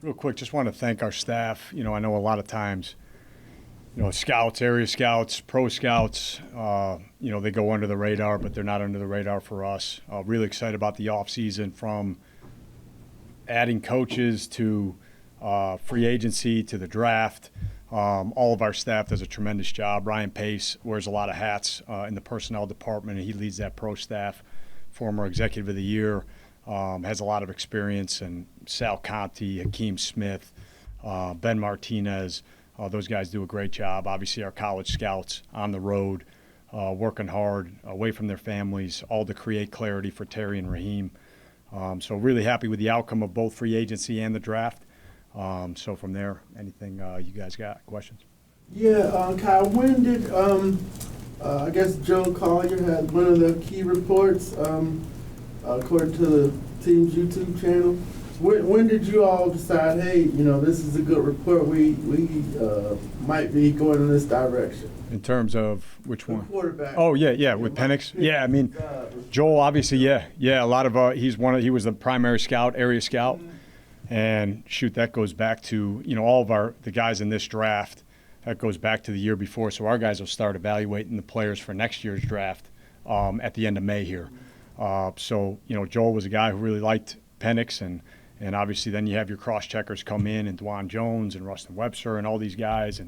Real quick, just want to thank our staff. I know a lot of times, scouts, area scouts, pro scouts, they go under the radar, but they're not under the radar for us. Really excited about the offseason, from adding coaches to free agency to the draft. All of our staff does a tremendous job. Ryan Pace wears a lot of hats in the personnel department, and he leads that pro staff. Former executive of the year, has a lot of experience. And Sal Conti, Hakeem Smith, Ben Martinez, those guys do a great job. Obviously, our college scouts on the road, working hard, away from their families, all to create clarity for Terry and Raheem. So really happy with the outcome of both free agency and the draft. So from there, anything you guys got? Questions? Yeah, Kyle, when did, I guess Joe Collier had one of the key reports, according to the team's YouTube channel. When did you all decide, hey, this is a good report, we might be going in this direction? In terms of which one? Quarterback. Oh, yeah, with Penix. Yeah, I mean, Joel, obviously, yeah. A lot of he was the primary scout, area scout. Mm-hmm. And shoot, that goes back to, all of the guys in this draft. That goes back to the year before. So our guys will start evaluating the players for next year's draft at the end of May here. So Joel was a guy who really liked Penix, and obviously then you have your cross-checkers come in, and Dwan Jones and Rustin Webster and all these guys,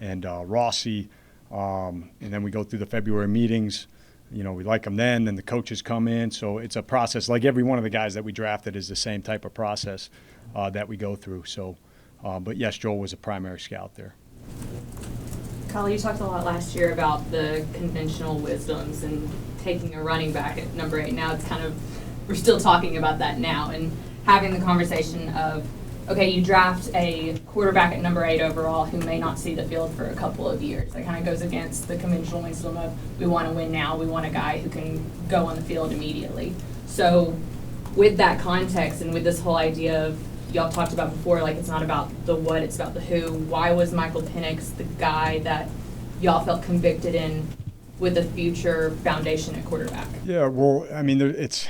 and Rossi. And then we go through the February meetings. We like them then the coaches come in. So it's a process. Like every one of the guys that we drafted is the same type of process that we go through. So, but yes, Joel was a primary scout there. Kyle, you talked a lot last year about the conventional wisdoms and taking a running back at number 8. Now it's we're still talking about that now and having the conversation of, okay, you draft a quarterback at number 8 overall who may not see the field for a couple of years. That kind of goes against the conventional wisdom of we want to win now. We want a guy who can go on the field immediately. So with that context and with this whole idea of, y'all talked about before, like it's not about the what, it's about the who. Why was Michael Penix the guy that y'all felt convicted in with the future foundation at quarterback? Yeah, well, I mean, it's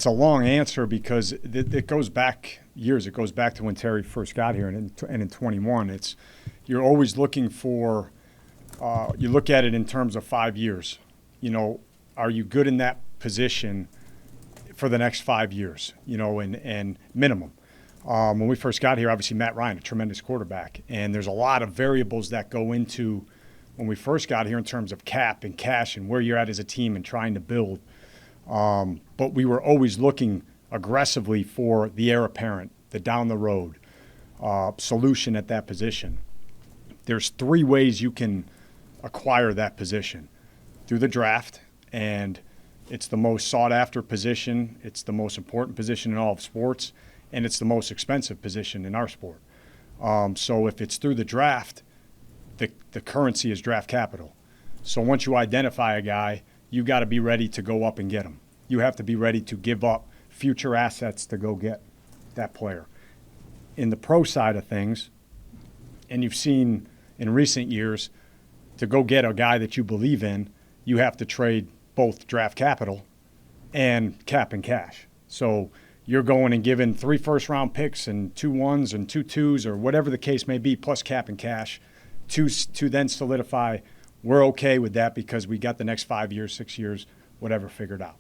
a long answer because it goes back years. It goes back to when Terry first got here, and in 21, you're always looking for. You look at it in terms of 5 years. Are you good in that position for the next 5 years? And minimum. When we first got here, obviously Matt Ryan, a tremendous quarterback, and there's a lot of variables that go into when we first got here in terms of cap and cash and where you're at as a team and trying to build. But we were always looking aggressively for the heir apparent, the down the road solution at that position. There's 3 ways you can acquire that position: through the draft, and it's the most sought after position. It's the most important position in all of sports, and it's the most expensive position in our sport. So if it's through the draft, the currency is draft capital. So once you identify a guy, you got to be ready to go up and get him. You have to be ready to give up future assets to go get that player. In the pro side of things, and you've seen in recent years, to go get a guy that you believe in, you have to trade both draft capital and cap and cash. So you're going and giving 3 first-round picks and 2 1s and 2 2s or whatever the case may be, plus cap and cash, to then solidify we're okay with that because we got the next 5 years, 6 years, whatever figured out.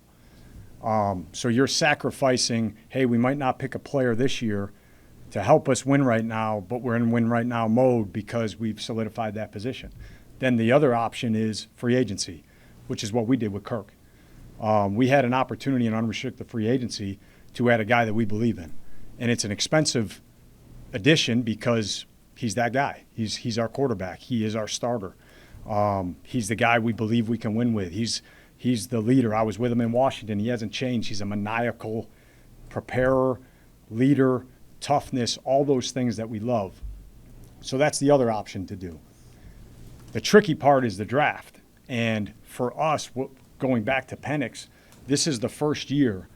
So you're sacrificing, hey, we might not pick a player this year to help us win right now, but we're in win right now mode because we've solidified that position. Then the other option is free agency, which is what we did with Kirk. We had an opportunity in unrestricted free agency to add a guy that we believe in. And it's an expensive addition because he's that guy. He's our quarterback. He is our starter. He's the guy we believe we can win with. He's the leader. I was with him in Washington. He hasn't changed. He's a maniacal preparer, leader, toughness, all those things that we love. So that's the other option to do. The tricky part is the draft. And for us, going back to Penix, this is the first year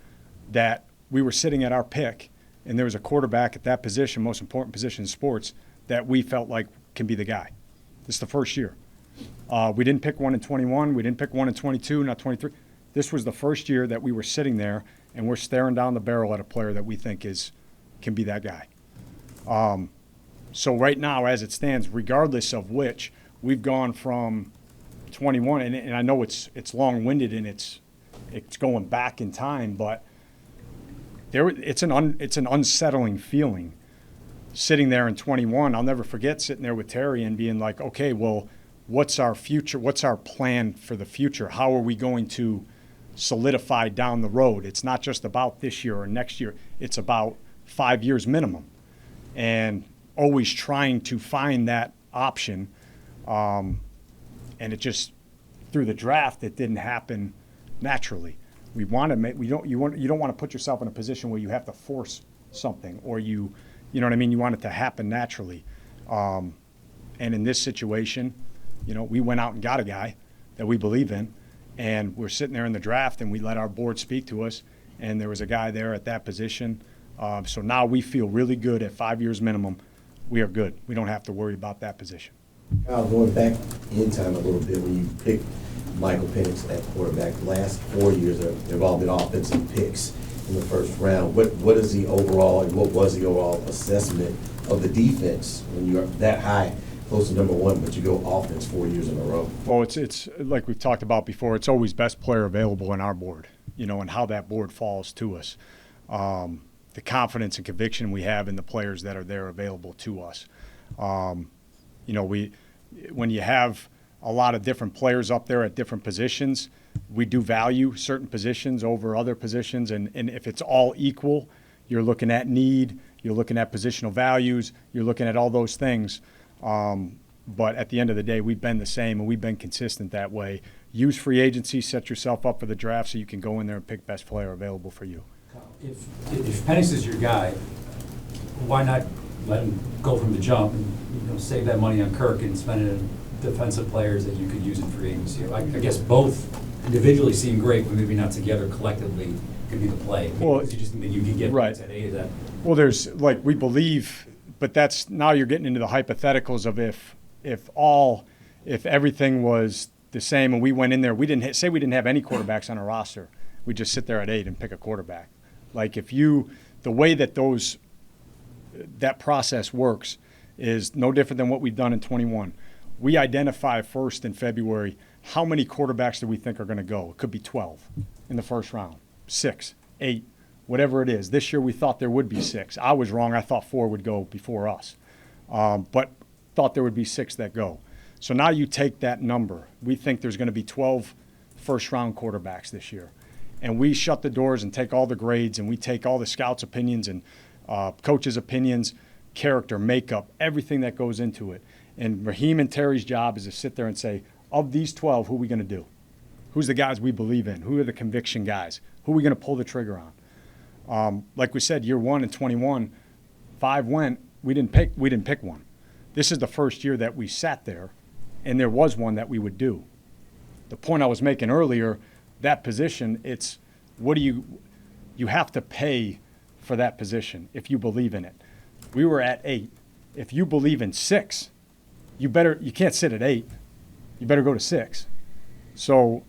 that we were sitting at our pick, and there was a quarterback at that position, most important position in sports, that we felt like can be the guy. This is the first year. We didn't pick one in 21. We didn't pick one in 22, not 23. This was the first year that we were sitting there, and we're staring down the barrel at a player that we think can be that guy. So right now, as it stands, regardless of which, we've gone from 21, and I know it's long-winded and it's going back in time, but it's an unsettling feeling sitting there in 21. I'll never forget sitting there with Terry and being like, okay, well, what's our future? What's our plan for the future? How are we going to solidify down the road? It's not just about this year or next year. It's about 5 years minimum, and always trying to find that option. And it just, through the draft, it didn't happen naturally. We want to make, you don't want to put yourself in a position where you have to force something, or you know what I mean? You want it to happen naturally. And in this situation, we went out and got a guy that we believe in, and we're sitting there in the draft, and we let our board speak to us, and there was a guy there at that position. So now we feel really good at 5 years minimum. We are good. We don't have to worry about that position. Kyle, going back in time a little bit, when you picked Michael Penix at quarterback, the last 4 years they've all been offensive picks in the first round. What is the overall, and what was the overall assessment of the defense when you're that high, close to number one, but you go offense 4 years in a row? Well, it's like we've talked about before. It's always best player available in our board, and how that board falls to us. The confidence and conviction we have in the players that are there available to us. When you have a lot of different players up there at different positions, we do value certain positions over other positions. And if it's all equal, you're looking at need, you're looking at positional values, you're looking at all those things. But at the end of the day, we've been the same, and we've been consistent that way. Use free agency, set yourself up for the draft so you can go in there and pick best player available for you. If Penix is your guy, why not let him go from the jump and save that money on Kirk and spend it on defensive players that you could use in free agency? I guess both individually seem great, but maybe not together collectively could be the play. Well, you just think you can get right. at A, is that? Well, there's we believe, but that's now you're getting into the hypotheticals of if everything was the same and we went in there, we didn't have any quarterbacks on our roster, we just sit there at 8 and pick a quarterback. Like the way that that process works is no different than what we've done in 21. We identify first in February how many quarterbacks do we think are going to go. It could be 12 in the first round, 6, 8, whatever it is. This year we thought there would be 6. I was wrong. I thought 4 would go before us, but thought there would be 6 that go. So now you take that number. We think there's going to be 12 first-round quarterbacks this year. And we shut the doors and take all the grades, and we take all the scouts' opinions and coaches' opinions, character, makeup, everything that goes into it. And Raheem and Terry's job is to sit there and say, of these 12, who are we going to do? Who's the guys we believe in? Who are the conviction guys? Who are we going to pull the trigger on? Like we said, year 1 and 21, 5 went. We didn't pick one. This is the first year that we sat there, and there was one that we would do. The point I was making earlier, that position, it's what do you have to pay for that position if you believe in it. We were at 8. If you believe in 6, you can't sit at 8. You better go to 6. So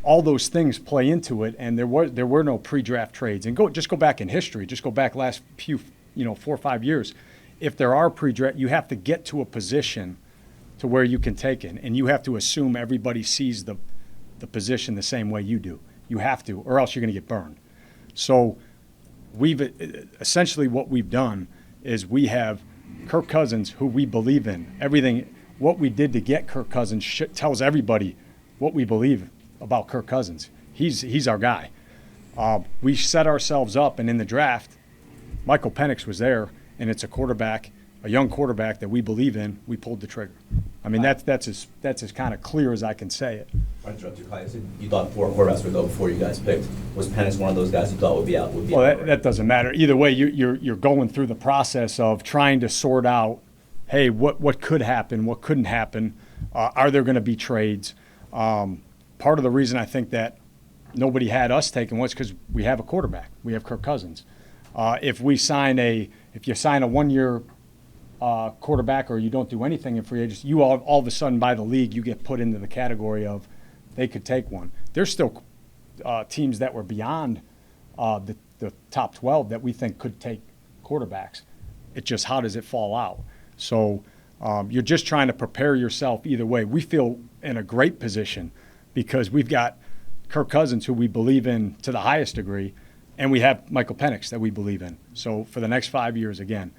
all those things play into it, and there were no pre-draft trades. And just go back in history. Just go back last few 4 or 5 years. If there are pre-draft, you have to get to a position to where you can take it, and you have to assume everybody sees the position the same way you do. You have to, or else you're going to get burned. So we've essentially what we've done is we have Kirk Cousins, who we believe in. Everything, what we did to get Kirk Cousins tells everybody what we believe about Kirk Cousins. He's our guy. We set ourselves up, and in the draft, Michael Penix was there, and it's a young quarterback that we believe in. We pulled the trigger. I mean, that's as kind of clear as I can say it. I interrupt you, Kyle. You thought 4 quarterbacks would go before you guys picked. Was Penix one of those guys you thought would be out? Well, that doesn't matter. Either way, you're going through the process of trying to sort out, hey, what could happen, what couldn't happen, are there going to be trades? Part of the reason I think that nobody had us taken was because we have a quarterback. We have Kirk Cousins. If you sign a 1-year quarterback, or you don't do anything in free agency, you all of a sudden by the league, you get put into the category of they could take one. There's still teams that were beyond the top 12 that we think could take quarterbacks. It's just how does it fall out? So you're just trying to prepare yourself either way. We feel in a great position because we've got Kirk Cousins, who we believe in to the highest degree, and we have Michael Penix that we believe in. So for the next 5 years, again,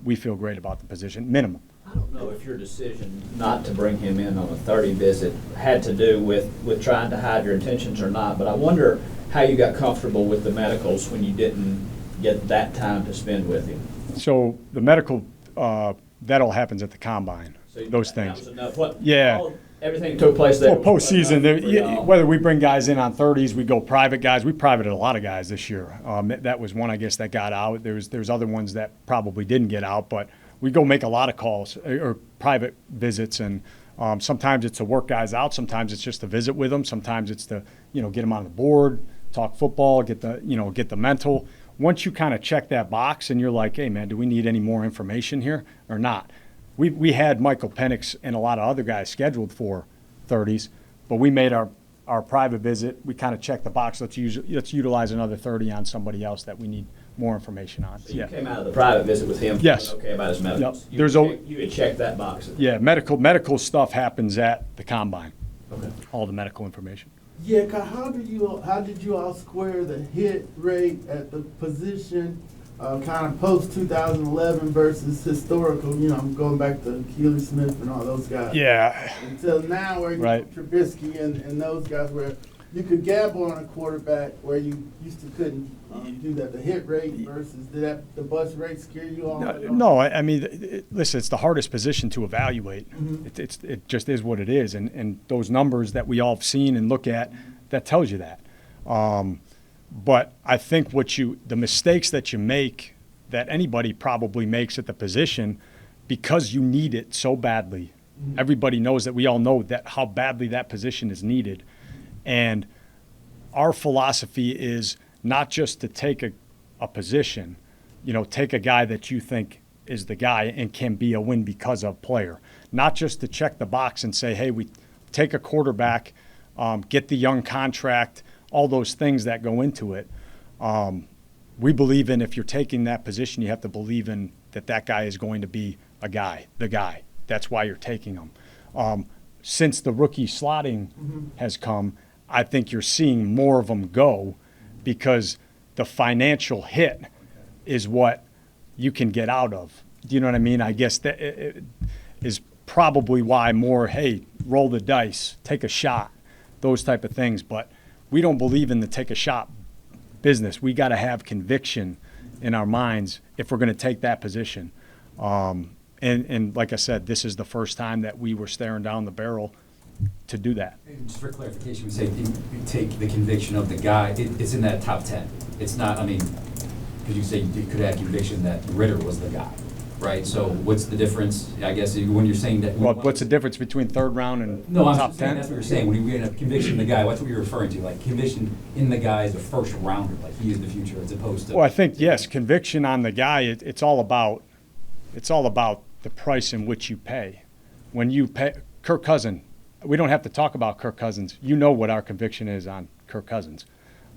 we feel great about the position, minimum. I don't know if your decision not to bring him in on a 30 visit had to do with trying to hide your intentions or not, but I wonder how you got comfortable with the medicals when you didn't get that time to spend with him. So the medical, that all happens at the combine, So those that things. was enough. What, Yeah. everything took place there. Well, postseason, was enough for y'all. whether we bring guys in on 30s, we go private guys. We privated a lot of guys this year. That was one, I guess, that got out. There's other ones that probably didn't get out, but we go make a lot of calls or private visits, and sometimes it's to work guys out. Sometimes it's just to visit with them. Sometimes it's to get them on the board, talk football, get the mental. Once you kind of check that box and you're like, hey man, do we need any more information here or not? We had Michael Penix and a lot of other guys scheduled for 30s, but we made our private visit. We kind of checked the box. Let's utilize another 30 on somebody else that we need more information on. So you came out of the private visit with him. Yes. feeling okay about his medicals. Yep. You had checked that box. Yeah, medical stuff happens at the combine. Okay. All the medical information. Yeah, how did you all square the hit rate at the position, kind of post 2011 versus historical? I'm going back to Keely Smith and all those guys. Yeah. Until now, where you Right. Trubisky and those guys, where you could gamble on a quarterback, where you used to couldn't do that. The hit rate versus the bust rate scare you all? No, I mean, listen, it's the hardest position to evaluate. Mhm. It just is what it is, and those numbers that we all have seen and look at, that tells you that. But I think the mistakes that you make, that anybody probably makes at the position, because you need it so badly. Everybody knows that. We all know that how badly that position is needed, and our philosophy is not just to take a position, take a guy that you think is the guy and can be a win because of player. Not just to check the box and say, hey, we take a quarterback, get the young contract, all those things that go into it. We believe in, if you're taking that position, you have to believe in that guy is going to be the guy. That's why you're taking him. Since the rookie slotting has come, I think you're seeing more of them go, because the financial hit is what you can get out of. Do you know what I mean? I guess that is probably why more, hey, roll the dice, take a shot, those type of things. But we don't believe in the take a shot business. We got to have conviction in our minds if we're going to take that position. And like I said, this is the first time that we were staring down the barrel to do that. And just for clarification, we say you take the conviction of the guy. It's in that top 10. It's not, because you say you could have conviction that Ritter was the guy, right? So what's the difference, I guess, when you're saying that? Well, what's the difference between third round and No, I'm top just saying 10? that's what you're saying. When you have conviction in the guy, that's what you're referring to, like conviction in the guy as a first rounder, like he is the future as opposed to. Well, I think, yes, conviction on the guy, it's all about the price in which you pay. When you pay Kirk Cousins, we don't have to talk about Kirk Cousins. You know what our conviction is on Kirk Cousins.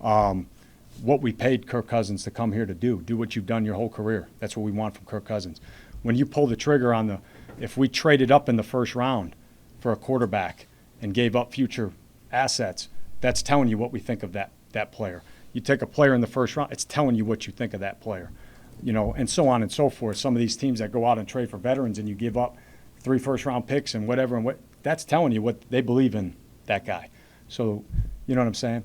What we paid Kirk Cousins to come here to do what you've done your whole career. That's what we want from Kirk Cousins. When you pull the trigger if we traded up in the first round for a quarterback and gave up future assets, that's telling you what we think of that player. You take a player in the first round, it's telling you what you think of that player. And so on and so forth. Some of these teams that go out and trade for veterans and you give up 3 first-round picks and whatever, that's telling you what they believe in that guy. So, you know what I'm saying?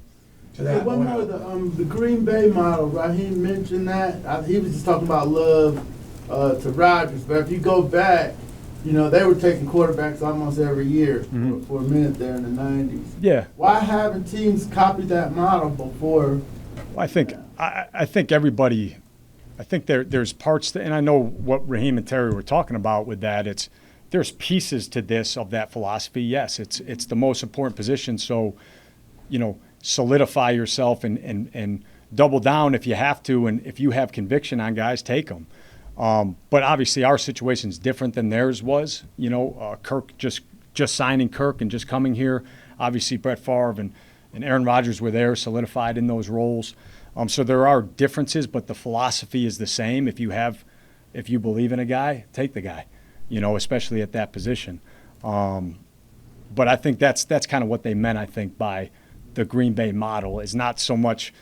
Hey, one more, the Green Bay model, Raheem mentioned that. He was just talking about love to Rodgers, but if you go back, they were taking quarterbacks almost every year for a minute there in the 90s. Yeah. Why haven't teams copied that model before? Well, I think everybody, there's parts, and I know what Raheem and Terry were talking about with that. There's pieces to this of that philosophy. Yes, it's the most important position. So, solidify yourself and double down if you have to, and if you have conviction on guys, take them. But obviously, our situation is different than theirs was. Kirk just signing Kirk and just coming here. Obviously, Brett Favre and Aaron Rodgers were there, solidified in those roles. So there are differences, but the philosophy is the same. If you have if you believe in a guy, take the guy, especially at that position. But I think that's kind of what they meant, I think, by the Green Bay model is not so much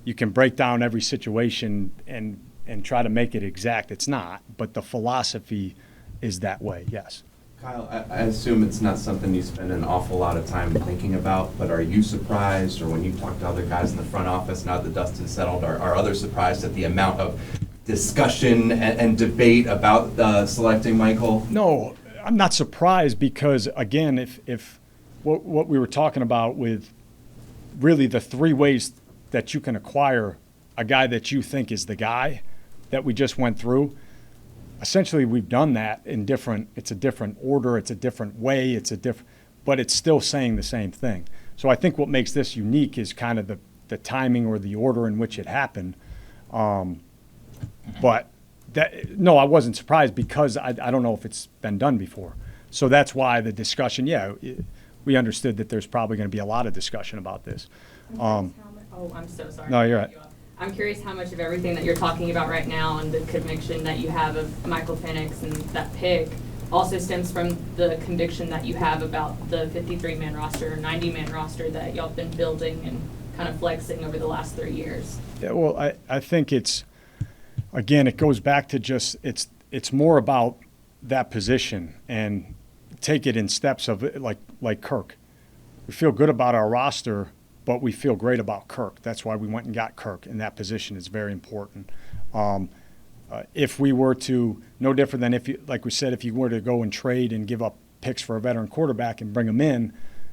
you can break down every situation and try to make it exact. It's not, but the philosophy is that way, yes. Kyle, I assume it's not something you spend an awful lot of time thinking about, but are you surprised, or when you talk to other guys in the front office now that the dust has settled, are others surprised at the amount of discussion and debate about selecting Michael? No, I'm not surprised because, again, if what we were talking about with really the three ways that you can acquire a guy that you think is the guy that we just went through, essentially we've done that in it's a different order, it's a different way, but it's still saying the same thing. So I think what makes this unique is kind of the timing or the order in which it happened. But no, I wasn't surprised because I don't know if it's been done before. So that's why the discussion, we understood that there's probably going to be a lot of discussion about this. I'm so sorry. No, you're right. I'm curious how much of everything that you're talking about right now and the conviction that you have of Michael Penix and that pick also stems from the conviction that you have about the 53-man roster or 90-man roster that y'all have been building and kind of flexing over the last 3 years. Yeah, well, I think it goes back to just it's more about that position and take it in steps of it, like Kirk. We feel good about our roster, but we feel great about Kirk. That's why we went and got Kirk in that position. It's very important. If we were to, no different than like we said, if you were to go and trade and give up picks for a veteran quarterback and bring him in,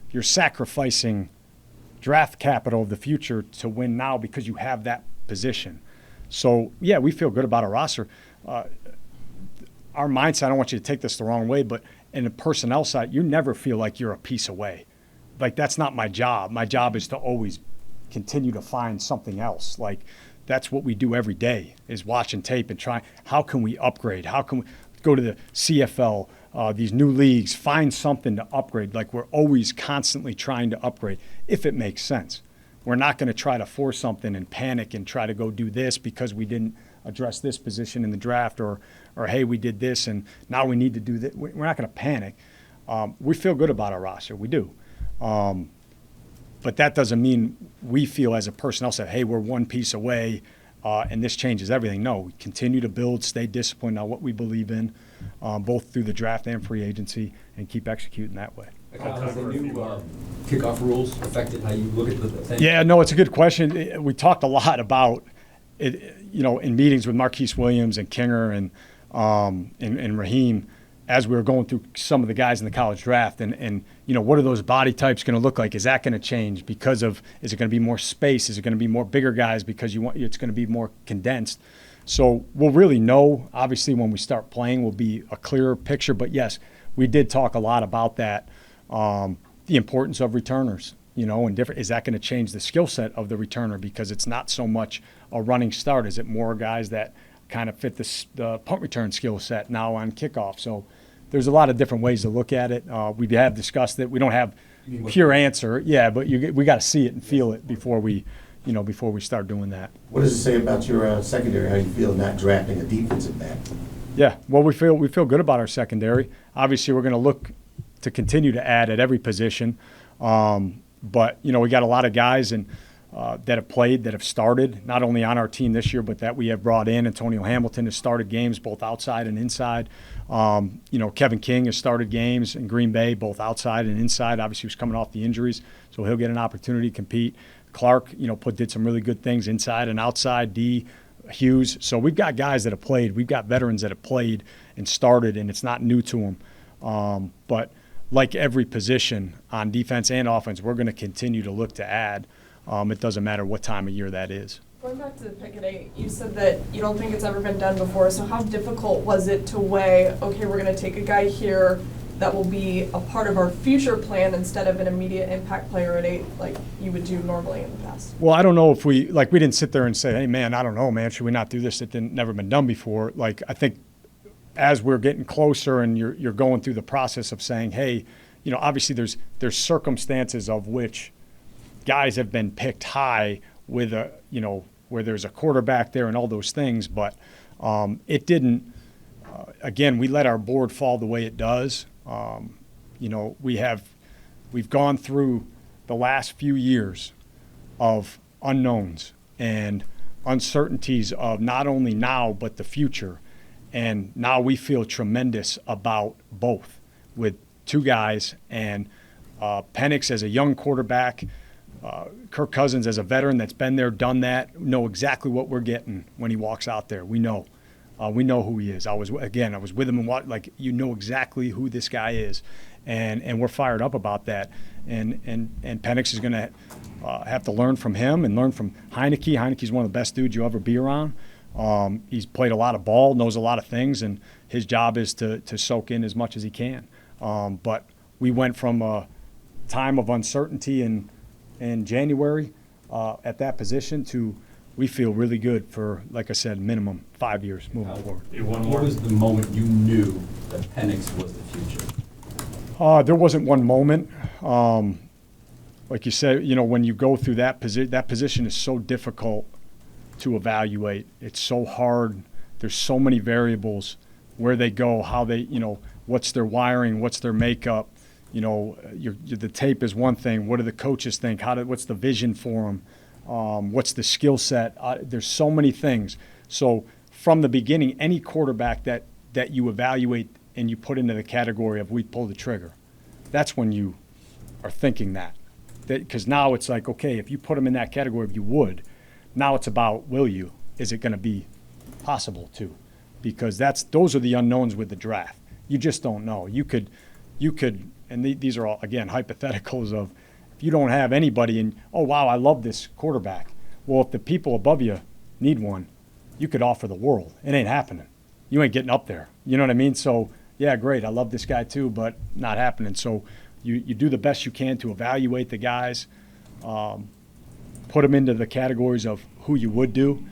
you're sacrificing draft capital of the future to win now because you have that position. So, yeah, we feel good about our roster. Our mindset, I don't want you to take this the wrong way, but in the personnel side, you never feel like you're a piece away. Like, that's not my job. My job is to always continue to find something else. Like, that's what we do every day is watching tape and try, how can we upgrade? How can we go to the CFL, these new leagues, find something to upgrade? Like, we're always constantly trying to upgrade if it makes sense. We're not going to try to force something and panic and try to go do this because we didn't address this position in the draft or hey, we did this and now we need to do that. We're not going to panic. We feel good about our roster. We do. But that doesn't mean we feel as a personnel set, hey, we're one piece away and this changes everything. No, we continue to build, stay disciplined on what we believe in, both through the draft and free agency, and keep executing that way. Has the new kickoff rules affected how you look at the thing? Yeah, no, it's a good question. We talked a lot about it, in meetings with Marquise Williams and Kinger and Raheem as we were going through some of the guys in the college draft and what are those body types going to look like? Is that going to change because of, is it going to be more space? Is it going to be more bigger guys because it's going to be more condensed? So we'll really know, obviously, when we start playing will be a clearer picture. But yes, we did talk a lot about that. The importance of returners, and different. Is that going to change the skill set of the returner because it's not so much a running start? Is it more guys that kind of fit the punt return skill set now on kickoff? So there's a lot of different ways to look at it. We have discussed it. We don't have pure answer, but we got to see it and feel it before we start doing that. What does it say about your secondary? How you feel not drafting a defensive back? Yeah, well, we feel good about our secondary. Obviously, we're going to look to continue to add at every position. But, we got a lot of guys that have played, that have started, not only on our team this year, but that we have brought in. Antonio Hamilton has started games both outside and inside. Kevin King has started games in Green Bay, both outside and inside. Obviously, he was coming off the injuries, so he'll get an opportunity to compete. Clark, did some really good things inside and outside. D. Hughes. So we've got guys that have played. We've got veterans that have played and started, and it's not new to them. But like every position on defense and offense, we're going to continue to look to add. It doesn't matter what time of year that is. Going back to the pick at 8, you said that you don't think it's ever been done before. So how difficult was it to weigh, okay, we're going to take a guy here that will be a part of our future plan instead of an immediate impact player at 8 like you would do normally in the past? Well, I don't know if we didn't sit there and say, hey, man, I don't know, man, should we not do this? It never been done before. Like, I think as we're getting closer and you're going through the process of saying, hey, obviously there's circumstances of which guys have been picked high with where there's a quarterback there and all those things, but it didn't again, we let our board fall the way it does. You know, we've gone through the last few years of unknowns and uncertainties of not only now but the future. And now we feel tremendous about both, with two guys, and Penix as a young quarterback, Kirk Cousins as a veteran that's been there, done that, know exactly what we're getting when he walks out there. We know who he is. I was with him and like, you know exactly who this guy is, and we're fired up about that. And Penix is going to have to learn from him and learn from Heineke. Heineke's one of the best dudes you ever be around. He's played a lot of ball, knows a lot of things, and his job is to soak in as much as he can. But we went from a time of uncertainty in January at that position to we feel really good for, like I said, minimum 5 years moving forward. What was the moment you knew that Penix was the future? There wasn't one moment. Like you said, you know, when you go through that position is so difficult to evaluate. It's so hard. There's so many variables, where they go, how they, you know, what's their wiring, what's their makeup. You know, the tape is one thing. What do the coaches think? What's the vision for them? What's the skill set? There's so many things. So from the beginning, any quarterback that you evaluate and you put into the category of we pull the trigger, that's when you are thinking that. Because now it's like, okay, if you put them in that category, if you would, now it's about will you? Is it going to be possible to? Because those are the unknowns with the draft. You just don't know. You could, and these are all, again, hypotheticals of if you don't have anybody and, oh, wow, I love this quarterback. Well, if the people above you need one, you could offer the world. It ain't happening. You ain't getting up there. You know what I mean? So, yeah, great. I love this guy too, but not happening. So you do the best you can to evaluate the guys, put them into the categories of who you would do.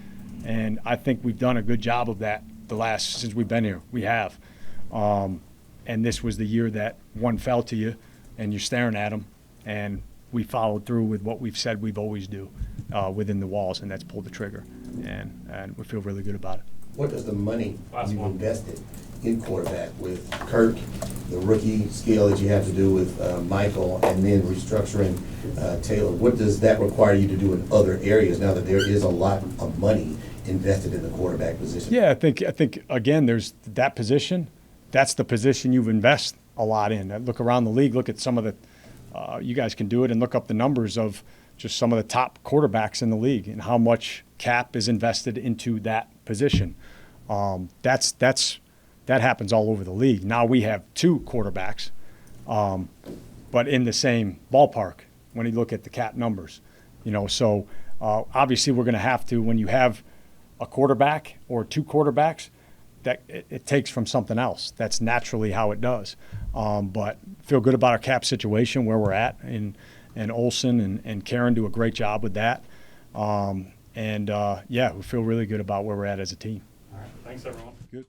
And I think we've done a good job of that since we've been here. We have. And this was the year that one fell to you and you're staring at them. And we followed through with what we've said we've always do within the walls, and that's pull the trigger. And we feel really good about it. What does the money you've invested in quarterback with Kirk, the rookie scale that you have to do with Michael, and then restructuring Taylor, what does that require you to do in other areas now that there is a lot of money invested in the quarterback position? Yeah, I think again, there's that position. That's the position you've invested a lot in. Look around the league, look at some of the you guys can do it and look up the numbers of just some of the top quarterbacks in the league and how much cap is invested into that position. That happens all over the league. Now we have two quarterbacks, but in the same ballpark when you look at the cap numbers. You know, so obviously we're going to have to, when you have a quarterback or two quarterbacks, that it takes from something else. That's naturally how it does. But feel good about our cap situation, where we're at, and Olsen and Karen do a great job with that. Yeah, we feel really good about where we're at as a team. All right, thanks everyone. Good.